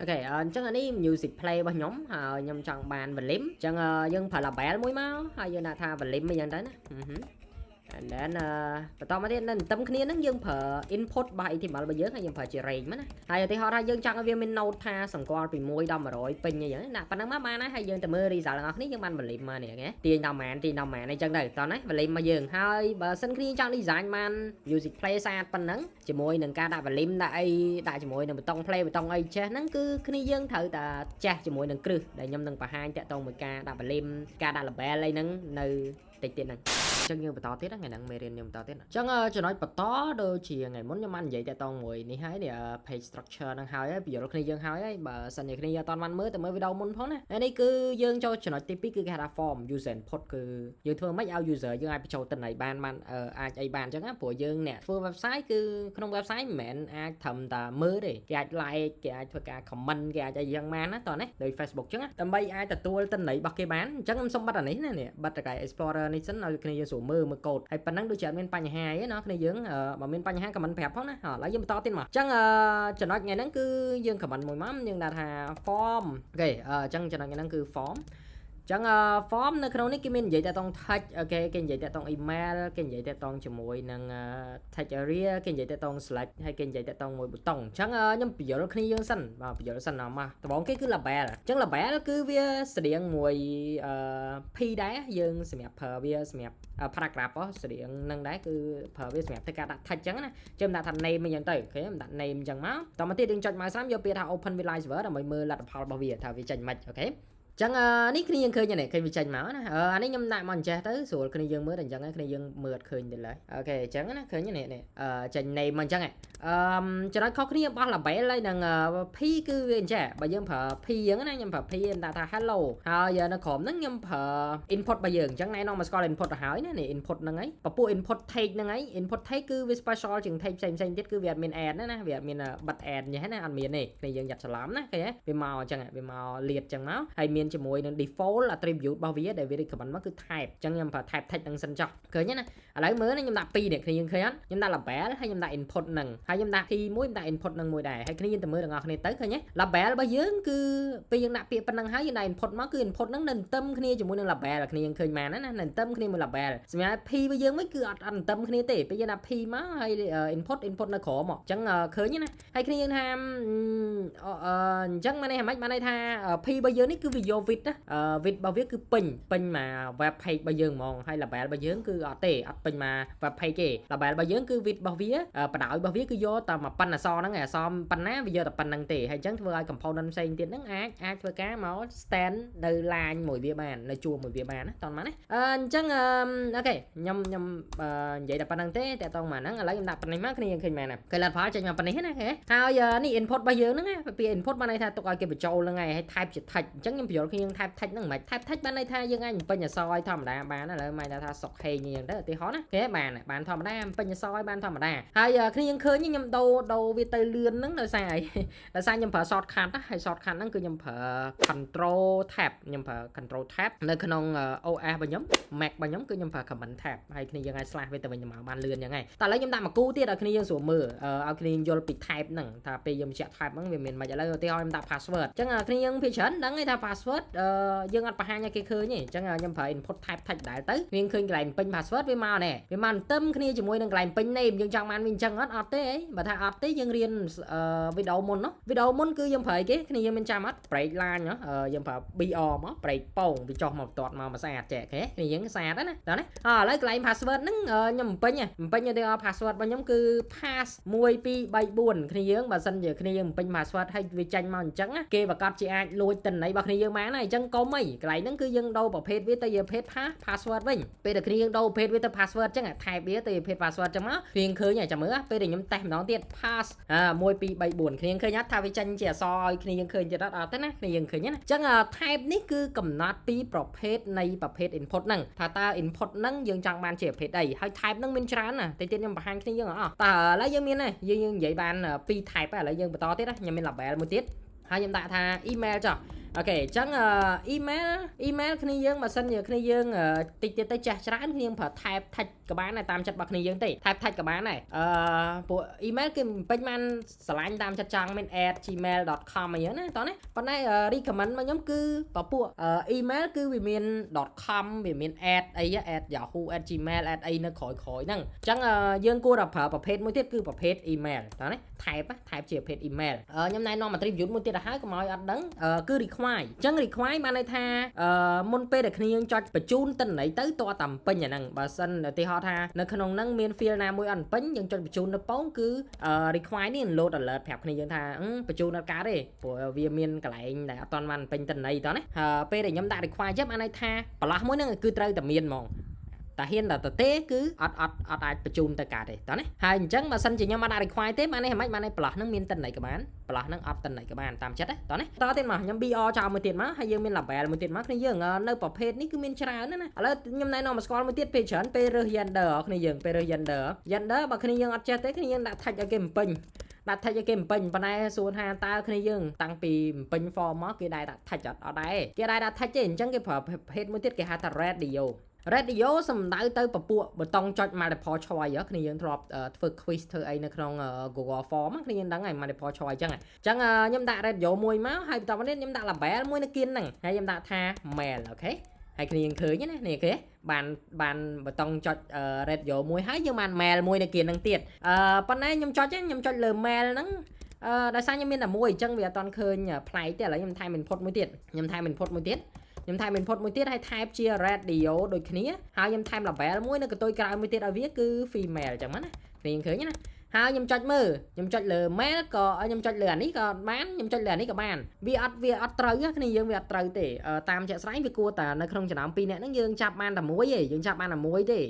ok chẳng anh ấy music play bao nhóm nhóm chọn bàn volume chẳng dân phải là bé mũi máu hay dân là tha volume bây giờ đấy nè and then បន្តមកទៀតនៅតំគ្នាហ្នឹងយើងប្រើ input របស់ HTML របស់យើងហើយយើងប្រើជា range មកណាហើយឧទាហរណ៍ថាយើងចង់ឲ្យវាមាន note ថាសង្កល់ពី1ដល់100ពេញអីចឹងណាប៉ុណ្ណឹងមកបានហើយហើយយើងទៅមើល result របស់គ្នាយើងបាន volume មកនេះគេទាញដល់ម៉ានទាញដល់ម៉ានអីចឹងទៅតោះណា volume មកយើងហើយបើសិនគ្នាចង់ design បាន music play ស្អាតប៉ុណ្ណឹងជាមួយនឹងការដាក់ volume ដាក់អីដាក់ជាមួយនឹងប៊ូតុង play ប៊ូតុងអីចេះហ្នឹងគឺគ្នាយើងត្រូវតែចេះជាមួយនឹងគ្រឹះដែលខ្ញុំនឹងបង្ហាញតាក់ទងមួយការដាក់ volume ការដាក់ label អីហ្នឹងនៅតិចទៀតហ្នឹងចឹងយើងបន្តទៀតថ្ងៃហ្នឹងមេរៀនខ្ញុំបន្តទៀតចឹងចំណុចបន្តដូចជាថ្ងៃមុនខ្ញុំបាននិយាយតាក់ទងមួយនេះហើយនេះ page structure ហ្នឹងហើយបញ្យល់គ្នាយើងហើយបើសិនជាគ្នាអត់បានមើលទៅមើលវីដេអូមុនផងណាហើយនេះគឺយើងចូលចំណុចទី2គឺគេហៅថា form user input គឺយើងធ្វើមិនឲ្យ user យើងអាចបញ្ចូលទិន្នន័យបានអាចអីបានចឹងណាព្រោះយើងអ្នកធ្វើ website គឺក្នុង website មិនមែនអាចត្រឹមតែមើលទេគេអាច like គេអាចធ្វើការ comment គេអាចអីយ៉ាងបានណាតោះណាដោយ Facebook ចឹងណាដើម្បីអាចទទួលទិន្នន័យរបស់គេបានអញ្ចឹងខ្ញុំសុំប័ណ្ណអានេះណានេះប័ណ្ណតែ Explorer នេះសិនឲ្យគ្នាយើងស្រួលមើលកូដហើយប៉ុណ្ណឹងដូចជាអត់មានបញ្ហាអីណាគ្នាយើងបើមានបញ្ហា comment ប្រាប់ផងណាឥឡូវយើងបន្តទៀតមកអញ្ចឹងចំណុចថ្ងៃហ្នឹងគឺយើង comment មួយមកយើងដាក់ថា form អូខេអញ្ចឹងចំណុចថ្ងៃហ្នឹងគឺ form ចឹង form នៅក្នុងនេះគេមាននិយាយតាក់ទង text អូខេគេនិយាយតាក់ទង email គេនិយាយតាក់ទងជាមួយនឹង text area គេនិយាយតាក់ទង select ហើយគេនិយាយតាក់ទងមួយប៊ូតុងអញ្ចឹងខ្ញុំបញ្យល់គ្នាយើងសិនបាទបញ្យល់សិនមកដំបូងគេគឺ label អញ្ចឹង label គឺវាស្តៀងមួយ p ដែរយើងសម្រាប់ប្រើវាសម្រាប់ paragraph ស្តៀងនឹងដែរគឺប្រើវាសម្រាប់ធ្វើការដាក់ text អញ្ចឹងណាចាំដាក់ថា name អញ្ចឹងទៅអូខេដាក់ name អញ្ចឹងមកតមកទៀតយើងចុច mouse ស្រាមយកពាក្យថា open with live server ដើម្បីមើលលទ្ធផលរបស់វាថាវាចេញមិនអូខេចឹងនេះគ្នាយើងឃើញនេះឃើញវាចេញមកណាអានេះខ្ញុំដាក់មកអញ្ចេះទៅស្រួលគ្នាយើងមើលតែអញ្ចឹងគ្នាយើងមើលអត់ឃើញទេឡើយអូខេអញ្ចឹងណាឃើញនេះចេញ name មកអញ្ចឹងចំណុចខុសគ្នារបស់ label ហើយនឹង p គឺវាអញ្ចឹងបើយើងប្រើ p អញ្ចឹងណាខ្ញុំប្រើ p ខ្ញុំដាក់ថា hello ហើយនៅក្រោមហ្នឹងខ្ញុំប្រើ input របស់យើងអញ្ចឹងណែនាំមកស្គាល់ input ទៅហើយណានេះ input ហ្នឹងហើយពពួក input take ហ្នឹងហើយ input take គឺវា special ជាង take ផ្សេងទៀតគឺវាអត់មាន add ណាវាអត់មានបិទ add អញ្ចឹងណាអត់មានទេគ្នាយើងយ៉ាត់ច្រឡំណាឃើញវាមកអញ្ចឹងវាមកលាតអញ្ចឹងមកហើយមានជាមួយនឹង default attribute របស់វាដែលវា recommend មកគឺ type អញ្ចឹងខ្ញុំប្រើ type text ហ្នឹងសិនចុះឃើញណាឥឡូវមើលណាខ្ញុំដាក់2នេះគ្នាយើងឃើញអត់ខ្ញុំដាក់ label ហើយខ្ញុំដាក់ input ហ្នឹងហើយខ្ញុំដាក់ key មួយខ្ញុំដាក់ input ហ្នឹងមួយដែរហើយគ្នាយើងទៅមើលទាំងអស់គ្នាទៅឃើញទេ label របស់យើងគឺពេលយើងដាក់ពាក្យប៉ុណ្ណឹងហើយយើងដាក់ input មកគឺ input ហ្នឹងនៅទន្ទឹមគ្នាជាមួយនឹង label គ្នាយើងឃើញបានណានៅទន្ទឹមគ្នាមួយ label សម្រាប់ p របស់យើងមិនគឺអត់ទន្ទឹមគ្នាទេពេលយើងដាក់ p មកហើយ input នៅក្រោមមកអញ្ចឹងឃើញណាហើយគ្នាយើងថាអញ្ចឹងមកនេះមិនបានន័យថា p របស់យើងនេះគឺវាយក width ណា width របស់វាគឺពេញមក web page របស់យើងហ្មងហើយ label របស់យើងគឺអត់ទេអត់ពេញមក web page ទេ label របស់យើងគឺ width របស់វាបដ ாய் របស់វាគឺយកតែមកប៉ុណ្ណអសហ្នឹងឯអសប៉ុណ្ណាវាយកតែប៉ុណ្្នឹងទេហើយអញ្ចឹងធ្វើឲ្យ component ផ្សេងទៀតហ្នឹងអាចធ្វើការមក stand នៅ line មួយវាបាននៅជួរមួយវាបានណាតោះមកណាអញ្ចឹងអូខេខ្ញុំនិយាយតែប៉ុណ្្នឹងទេតើតោះមកហ្នឹងឥឡូវខ្ញុំដាក់ប៉ុណ្្នេះមកគ្នាយើងឃើញមែនណាគេលទ្ធផលចេញមកប៉ុណ្្នេះណាហើយនេះ input របស់យើងហ្នឹងពី input បានន័យថាទុកឲ្យគេបញ្ចូលហ្នឹងឯងហើយ type ជា text អញ្ចឹងខ្ញុំបញ្យល់គ្នាយើង type text ហ្នឹងមិន type text បានន័យថាយើងអាចបំពេញអក្សរឲ្យធម្មតាបានឥឡូវមិនថាសុកហេងអញ្ចឹងទៅឧទាហរណ៍ណាគេបានធម្មតាបំពេញអក្សរឲ្យបានធម្មតាហើយគ្នាយើងឃើញខ្ញុំដូរវាទៅលឿនហ្នឹងដោយសារខ្ញុំប្រើ shortcut ណាហើយ shortcut ហ្នឹងគឺខ្ញុំប្រើ control tab ខ្ញុំប្រើ control tab នៅក្នុង OS របស់ខ្ញុំ Mac របស់ខ្ញុំគឺខ្ញុំប្រើ command tab ហើយគ្នាយើងអាច slash វាទៅវិញទៅមកបានលឿនអញ្ចឹងហើយតែឥឡូវខ្ញុំដាក់មកគូទៀតឲ្យគ្នាយើងស្រួលមើលឲ្យគ្នាយល់ពី type ហ្នឹងថាពេលយើងបញ្ជាក់ type ហ្នឹងវាមានមិនឥឡូវឧទាហរណ៍ខ្ញុំដាក់ password អញ្ចឹងគ្នាយើងភាគច្រើនដឹងថា password យើងអត់បង្ហាញឲ្យគេឃើញទេអញ្ចឹងខ្ញុំប្រើ input type text ដែរទៅវាឃើញកន្លែងពេញ password វាមកណែវាមកទន្ទឹមគ្នាជាមួយនឹងកន្លែងពេញ name យើងចង់បានវាអញ្ចឹងអត់ទេអីបើថាអត់ទេយើងរៀនវីដេអូមុនគឺយើងប្រើអីគេគ្នាយើងមានចាំអត់ break line យើងប្រើ br មក break ពងវាចុះមកបន្ទាត់មកស្អាតចេះគេគ្នាយើងស្អាតណាតើណាឥឡូវកន្លែង password ហ្នឹងខ្ញុំបំពេញទៅ password របស់ខ្ញុំគឺ pass 1 2 3 4គ្នាយើងបើសិនជាគ្នាយើងបំពេញ password ឲ្យវាចាញ់មកអញ្ចឹងគេប្រកាសជាអាចលួចទិន្នន័យរបស់គ្នាយើងបានហើយអញ្ចឹងកុំអីកន្លែងហ្នឹងគឺយើងដូរប្រភេទវាទៅជាប្រភេទ password វិញពេលដែលគ្នាយើងដូរប្រភេទវាទៅ password អញ្ចឹងថែបវាទៅប្រភេទ password អញ្ចឹងមកវាឃើញចាំមើលពេលដែលខ្ញុំតេស្តម្ដងទៀត pass 1 2 3 4គ្នាឃើញអត់ថាវាចាញ់ជាអក្សរឲ្យគ្នាយើងឃើញទៀតអត់ទេណាគ្នាយើងឃើញណាអញ្ចឹង type នេះគឺកំណត់ពីប្រភេទនៃប្រភេទ input ហ្នឹងថាតើ input ហ្នឹងយើងចង់បានជាប្រភេទអីហើយ type ហ្នឹងមានច្រើនណាតិចទៀតខ្ញុំបង្ហាញគ្នាយើងអស់តើឥឡូវយើងមានណាយើងនិយាយបាន2 type ហើយឥឡូវយើងបន្តទៀតណាខ្ញុំមាន label មួយទៀតហើយខ្ញុំដាក់ថា email ចុះអូខេអញ្ចឹង email គ្នាយើងបើសិនជាគ្នាយើងតិចទៀតទៅចាស់ច្រើនគ្នាយើងប្រើ type text các bạn này tam chất bạc này dương tỷ type thạch các bạn này bộ email cái bên man slide tam chất trang bên @gmail.com mà nhớ này tao này còn này recommend mà nhóm cứ bảo bộ email cứ vì miền .com vì miền @ấy @yahoo@gmail @ấy nó khỏi năng chẳng dương cua đọc bảo page mới tiếp cứ bảo page email đó này type chỉ page email nhóm này nó mà tribute mới tiếp là hai cái mọi ăn đắng cứ require chẳng require mà này tha môn pe để khi dương cho bật chun tên này tới to tầm pin nhà năng bà sân thì họ tha nó không năng miền field nào mỗi ăn pin nhưng cho bật chun nó bóng cứ require ní load alert phép khi dương tha bật chun nó cá đi của vì miền cái lại để toàn văn pin tên này đó này pe để nhóm đại require giúp anh này tha bà lá mỗi năng cứ chơi tầm miền mong ta hiên là ta té cứ ọt ai bật chun ta cả đấy đó này hai chẳng mà sân chỉ nhau mà đại khoai té mà này mấy plot nó miên tên này các bạn plot nó ọt tên này các bạn tam chất đấy đó này to tên mà nhóm bio chào một tiền má hay dương miên làm bè một tiền má này dương nơi bảo page ní cứ miên chả nữa nè ở nhóm này nó mà scroll một tiết page chấn per gender này dương per gender mà khi dương ọt chết té khi dương đã thay cho game pin đặt thay cho game pin bên này xuống hàng ta khi dương tăng pì pin form má cái đài đặt thay chặt ở đây cái đài đặt thay trên chẳng cái page một tiết cái hạt radio សំដៅទៅពពួកបតង់ចុច multiple choice គ្នាយើងធ្លាប់ធ្វើ quiz ធ្វើអីនៅក្នុង Google Form គ្នាយើងដឹងហើយ multiple choice អញ្ចឹងខ្ញុំដាក់ radio មួយមកហើយបន្តមកនេះខ្ញុំដាក់ label មួយនៅគៀនហ្នឹងហើយខ្ញុំដាក់ថា mail អូខេហើយគ្នាយើងឃើញណានេះគេបានបតង់ចុច radio មួយហើយយើងបាន mail មួយនៅគៀនហ្នឹងទៀតប៉ុន្តែខ្ញុំចុចលើ mail ហ្នឹងដោយសារខ្ញុំមានតែមួយអញ្ចឹងវាអត់តន់ឃើញផ្លែកទេឥឡូវខ្ញុំថែម input មួយទៀតខ្ញុំថែម input មួយទៀតឲ្យ type ជា radio ដូចគ្នាហើយខ្ញុំថែម label មួយនៅកន្ទុយក្រោយមួយទៀតឲ្យវាគឺ female អញ្ចឹងណាគ្នាឃើញណាហើយខ្ញុំចុចមើលខ្ញុំចុចលើ mail ក៏ខ្ញុំចុចលើអានេះក៏បានខ្ញុំចុចលើអានេះក៏បានវាអត់ត្រូវគ្នាយើងវាអត់ត្រូវទេតាមជាក់ស្ដែងវាគួរតែនៅក្នុងចំណោម2នាក់ហ្នឹងយើងចាប់បានតែមួយទេយើងចាប់បានតែមួយទេ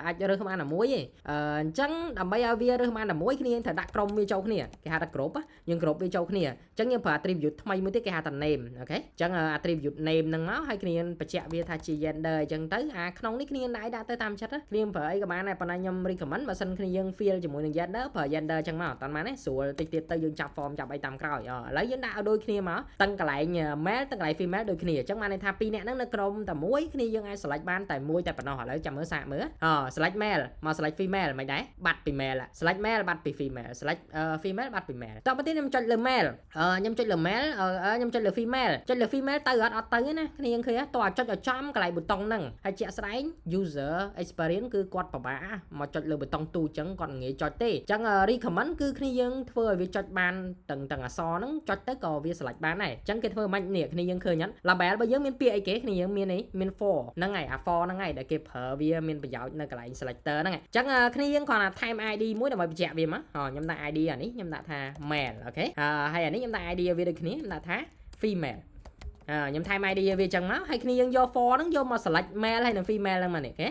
អាចរើសបានតែមួយទេអញ្ចឹងដើម្បីឲ្យវារើសបានតែមួយគ្នាត្រូវដាក់ក្រុមវាចូលគ្នាគេហៅថា group យើង group វាចូលគ្នាអញ្ចឹងយើងប្រើ attribute ថ្មីមួយទៀតគេហៅថា name អូខេអញ្ចឹង attribute name ហ្នឹងមកហើយគ្នាបញ្ជាក់វាថាជា gender អញ្ចឹងទៅក្នុងនេះគ្នាដាក់ទៅតាមចិត្តគ្នាប្រើអីក៏បានដែរប៉ុន្តែខ្ញុំ recommend បើសិនគ្នាយើង feel ជាមួយនឹង gender ប្រើ gender ចឹងមកអត់បានទេស្រួលតិចទៀតទៅយើងចាប់ form ចាប់អីតាមក្រោយឥឡូវយើងដាក់ឲ្យដូចគ្នាមកទាំងកន្លែង male ទាំងកន្លែង female ដូចគ្នាអញ្ចឹងបានន័យថាពីរនាក់ហ្នឹងនៅក្រុមតែមួយគ្នាយើងអាច select បានតែមួយតែប៉ុណ្ណោះឥឡូវចាំមើលសាកមើលselect male មក select female មិនដែរបាត់ពី male select male បាត់ពី female select female បាត់ពី male តោះមកទៀតខ្ញុំចុចលើ male ខ្ញុំចុចលើ male ខ្ញុំចុចលើ female ចុចលើ female ទៅអត់ទៅណាគ្នាយើងឃើញតោះចុចឲ្យចំកន្លែងប៊ូតុងហ្នឹងហើយជាក់ស្ដែង user experience គឺគាត់ពិបាកមកចុចលើប៊ូតុងទូអញ្ចឹងគាត់ងាយចុចទេអញ្ចឹង recommend គឺគ្នាយើងធ្វើឲ្យវាចុចបានទាំងអក្សរហ្នឹងចុចទៅក៏វា select បានដែរអញ្ចឹងគេធ្វើមិននេះគ្នាយើងឃើញអត់ label បើយើងមានពាក្យអីគេគ្នាយើងមាននេះមាន for ហ្នឹងហើយអា for ហ្នឹងហើយដែលគេប្រើវាមានប្រយោជន៍នៅកន្លែង selector ហ្នឹងអញ្ចឹងគ្នាយើងគ្រាន់តែថែម ID មួយដើម្បីបញ្ជាក់វាមកខ្ញុំដាក់ ID អានេះខ្ញុំដាក់ថា male អូខេហើយអានេះខ្ញុំដាក់ ID វាដូចគ្នាខ្ញុំដាក់ថា female ខ្ញុំថែម ID វាចឹងមកហើយគ្នាយើងយក for ហ្នឹងយកមក select male ហើយនិង female ហ្នឹងមកនេះអូខេ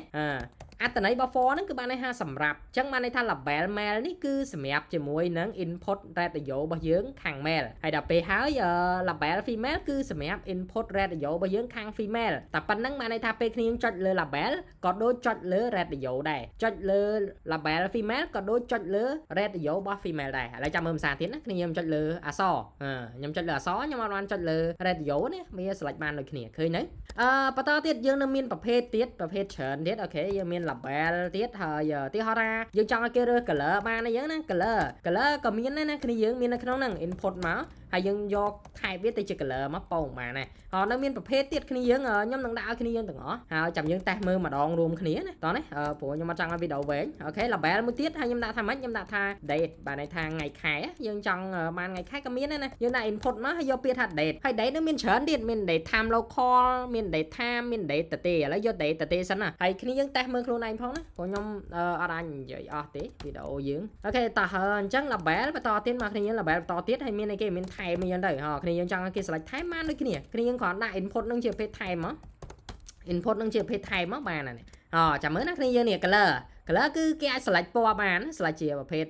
អត្តន័យរបស់ for ហ្នឹងគឺបានន័យថាសម្រាប់អញ្ចឹងបានន័យថា label male នេះគឺសម្រាប់ជាមួយនឹង input radio របស់យើងខាង male ហើយដល់ពេលហើយ label female គឺសម្រាប់ input radio របស់យើងខាង female តែប៉ុណ្្នឹងបានន័យថាពេលគ្នាចុចលើ label ក៏ដូចចុចលើ radio ដែរចុចលើ label female ក៏ដូចចុចលើ radio របស់ female ដែរឥឡូវចាំមើលភាសាទៀតណាគ្នាខ្ញុំចុចលើអក្សរខ្ញុំចុចលើអក្សរខ្ញុំអត់បានចុចលើ radio នេះវា select បានដូចគ្នាឃើញទេបន្តទៀតយើងនៅមានប្រភេទទៀតប្រភេទច្រើនទៀតអូខេយើងមាន label ទៀតហើយទីហោថាយើងចង់ឲ្យគេរើស color បានអីចឹងណា color ក៏មានដែរណាគ្នាយើងមាននៅក្នុងហ្នឹង input មកហើយយើងយកថែបវាទៅជា color មកប៉ោងបានណាហើយនៅមានប្រភេទទៀតគ្នាយើងខ្ញុំនឹងដាក់ឲ្យគ្នាយើងទាំងអស់ហើយចាំយើងតេស្តមើលម្ដងរួមគ្នាណាតោះនេះព្រោះខ្ញុំអត់ចង់ឲ្យវីដេអូវែងអូខេ label មួយទៀតហើយខ្ញុំដាក់ថាម៉េចខ្ញុំដាក់ថា date បានន័យថាថ្ងៃខែយើងចង់បានថ្ងៃខែក៏មានដែរណាយើងដាក់ input មកហើយយកពាក្យថា date ហើយ date នឹងមានច្រើនទៀតមាន date time local មាន date time មាន date តទេឥឡូវយក date តទេសិនណាហើយគ្នាយើងតេស្តមើលខ្លួនឯងផងណាព្រោះខ្ញុំអត់អាចនិយាយអស់ទេវីដេអូយើងអូខេតោះអញ្ចឹង label បន្តទៀតមកគ្នាយើង label បន្តទៀតហើយមានអីគេមាន time មានទៅគ្នាយើងចង់ឲ្យគេ select time បានដូចគ្នាយើងគ្រាន់ដាក់ input នឹងជាប្រភេទ time មក input នឹងជាប្រភេទ time មកបានណាចាំមើលណាគ្នាយើងនេះ color គឺគេអាច select ពណ៌បាន select ជាប្រភេទ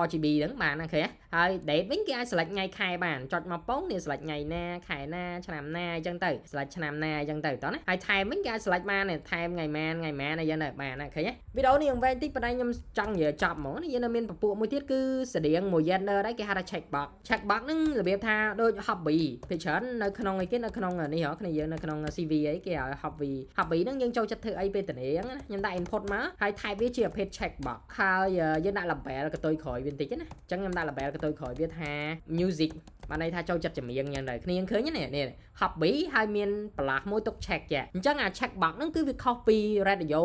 RGB ហ្នឹងបានណាឃើញ ហើយ date វិញគេអាច select ថ្ងៃខែបានចុចមកពងនេះ select ថ្ងៃណាខែណាឆ្នាំណាអញ្ចឹងទៅ select ឆ្នាំណាអញ្ចឹងទៅតោះណាហើយ time វិញគេអាច select បាននេះ time ថ្ងៃម៉ានអីយ៉ាងទៅបានឃើញទេវីដេអូនេះវែងតិចប៉ុន្តែខ្ញុំចង់និយាយចប់ហ្មងយើងនៅមានពពួកមួយទៀតគឺស្តៀងមួយ gender ដែរគេហៅថា checkbox ហ្នឹងរបៀបថាដូច hobby ពេលច្រើននៅក្នុងអីគេនៅក្នុងនេះហ៎គ្នាយើងនៅក្នុង CV អីគេឲ្យ hobby ហ្នឹងយើងចូលចិត្តធ្វើអីពេលតនេហ្នឹងណាខ្ញុំដាក់ input មកហើយ type វាជាប្រភេទ checkbox ហើយយើងដាក់ label កតុយក្រោយវាបន្តិចណាអញ្ចឹងខ្ញុំដាក់ label កតុយក្រោយវាថា music បានន័យថាចូលចិត្តចម្រៀងយ៉ាងដែរគ្នាឃើញនេះ hobby ហើយមានបន្លាស់មួយទុក check ចាអញ្ចឹងអា checkbox ហ្នឹងគឺវាខុសពី radio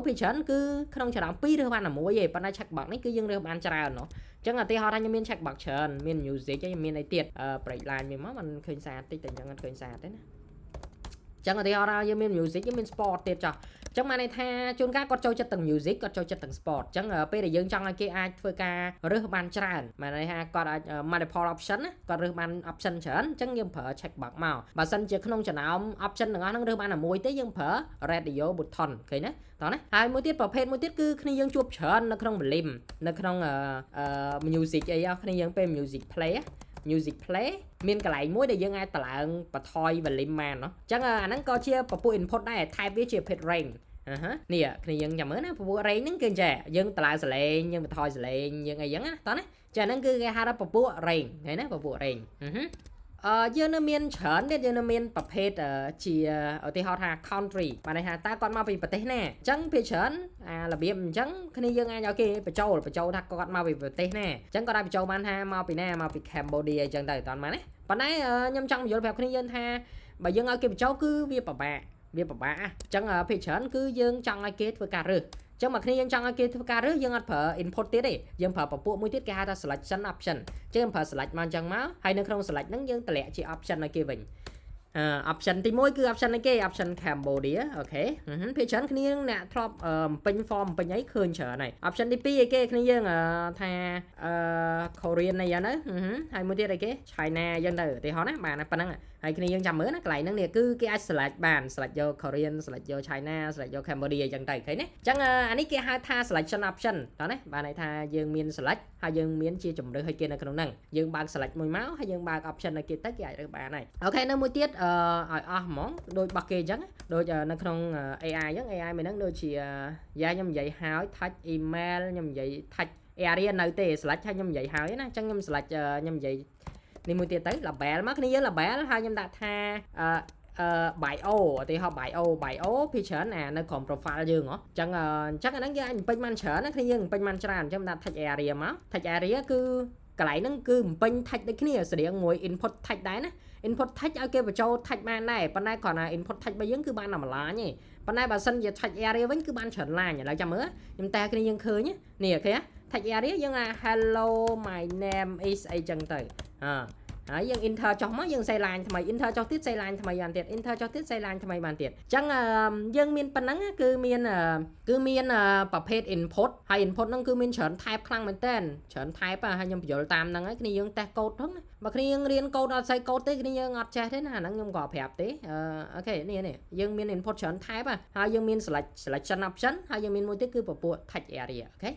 ពេលច្រើនគឺក្នុងចរន្ត2រើសបានតែមួយទេប៉ុន្តែ checkbox នេះគឺយើងរើសបានច្រើនណោះអញ្ចឹងឧទាហរណ៍ថាខ្ញុំមាន checkbox ច្រើនមាន music ហើយមានអីទៀត break line វាមកមិនឃើញសារតិចតែអញ្ចឹងអត់ឃើញសារទេណាចឹងឧទាហរណ៍ថាយើងមាន music យើងមាន sport ទៀតចោះចឹងបានន័យថាជួនកាលគាត់ចូលចិត្តទាំង music គាត់ចូលចិត្តទាំង sport ចឹងពេលដែលយើងចង់ឲ្យគេអាចធ្វើការរើសបានច្រើនបានន័យថាគាត់អាច multiple option ណាគាត់រើសបាន option ច្រើនចឹងយើងប្រើ checkbox មកបើសិនជាក្នុងចំណោម option ទាំងអស់ហ្នឹងរើសបានតែមួយទេយើងប្រើ radio button ឃើញណាតោះណាហើយមួយទៀតប្រភេទមួយទៀតគឺគ្នាយើងជួបច្រើននៅក្នុង volume នៅក្នុង music អីគ្នាយើងពេល music play play មានកន្លែងមួយដែលយើងអាចតម្លើងបន្ថយ volume បានเนาะអញ្ចឹងអាហ្នឹងក៏ជាពពួក input ដែរ type វាជាប្រភេទ range នេះគ្នាយើងចាំមើលណាពពួក range ហ្នឹងគឺចេះយើងតម្លើងសលេងយើងបន្ថយសលេងយើងអីចឹងណាតោះណាចាហ្នឹងគឺគេហៅថាពពួក range ឃើញណាពពួក range យើងនៅមានច្រើនទៀតយើងនៅមានប្រភេទជាឧទាហរណ៍ថា country បានន័យថាតើគាត់មកពីប្រទេសណាអញ្ចឹងពេលច្រើនរបៀបអញ្ចឹងគ្នាយើងអាចឲ្យគេបញ្ចូលថាគាត់មកពីប្រទេសណាអញ្ចឹងគាត់អាចបញ្ចូលបានថាមកពីណាមកពី Cambodia អញ្ចឹងទៅតើបានណាប៉ុន្តែខ្ញុំចង់បញ្យល់ប្រាប់គ្នាយើងថាបើយើងឲ្យគេបញ្ចូលគឺវាពិបាកអញ្ចឹងពេលច្រើនគឺយើងចង់ឲ្យគេធ្វើការរើសចឹងមកគ្នាយើងចង់ឲ្យគេធ្វើការរើសយើងអត់ប្រើ input ទៀតទេយើងប្រើពពួកមួយទៀតគេហៅថា selection option ចឹងប្រើ select មកអញ្ចឹងមកហើយនៅក្នុង select ហ្នឹងយើងតម្លាក់ជា option ឲ្យគេវិញoption ទី1គឺ option នេះគេ option Cambodia អូខេពេលច្រើនគ្នាអ្នកធ្លាប់ពេញ form ពេញអីឃើញច្រើនហើយ option ទី2អីគេគ្នាយើងថាKorean អីយ៉ាងទៅហើយមួយទៀតអីគេ China អញ្ចឹងទៅឧទាហរណ៍ណាបានប៉ុណ្ណឹងហើយគ្នាយើងចាំមើលណាកន្លែងហ្នឹងនេះគឺគេអាច select បាន select យក Korean select យក China select យក Cambodia អញ្ចឹងទៅឃើញទេអញ្ចឹងអានេះគេហៅថា selection option តោះណាបានន័យថាយើងមាន select ហើយយើងមានជាជំរើសឲ្យគេនៅក្នុងហ្នឹងយើងបើក select មួយមកហើយយើងបើក option ឲ្យគេទៅគេអាចរើសបានហើយអូខេនៅមួយទៀតឲ្យអស់ហ្មងដូចរបស់គេអញ្ចឹងដូចនៅក្នុង AI អញ្ចឹង AI មួយហ្នឹងដូចជាខ្ញុំនិយាយហើយ touch email ខ្ញុំនិយាយ touch area នៅទេ select ហើយខ្ញុំនិយាយហើយណាអញ្ចឹងខ្ញុំ select ខ្ញុំនិយាយនេះមួយទៀតទៅ label មកគ្នាយើង label ហើយខ្ញុំដាក់ថាbio ឧទាហរណ៍ bio ពីច្រើននៅក្រុម profile យើងហ៎អញ្ចឹងអាហ្នឹងយើងអាចពេញបានច្រើនណាគ្នាយើងពេញបានច្រើនអញ្ចឹងដាក់ touch area មក touch area គឺកន្លែងហ្នឹងគឺពេញ touch ដូចគ្នាស្រៀងមួយ input touch ដែរណា input touch ឲ្យគេបញ្ចូល touch បានដែរប៉ុន្តែគ្រាន់តែ input touch របស់យើងគឺបានតែម្លាញទេប៉ុន្តែបើសិនជា touch area វិញគឺបានច្រើនឡាញឥឡូវចាំមើលខ្ញុំតែគ្នាយើងឃើញនេះអូខេ touch area យើងថា hello my name is អីចឹងទៅហើយយើង enter ចុះមកយើង say line ថ្មី enter ចុះទៀត say line ថ្មីបានទៀត enter ចុះទៀត say line ថ្មីបានទៀតអញ្ចឹងយើងមានប៉ុណ្ណឹងគឺមានប្រភេទ input ហើយ input ហ្នឹងគឺមានច្រើន type ខ្លាំងមែនតើច្រើន type ហើយខ្ញុំបញ្យល់តាមហ្នឹងហើយគ្នាយើងតេស្ត code ហ្នឹងបើគ្នាយើងរៀន code អត់ស្អី code ទេគ្នាយើងអត់ចេះទេណាអាហ្នឹងខ្ញុំក៏ប្រាប់ទេអូខេនេះយើងមាន input ច្រើន type ហើយយើងមាន selection option ហើយយើងមានមួយទៀតគឺពពួក touch area អូខេ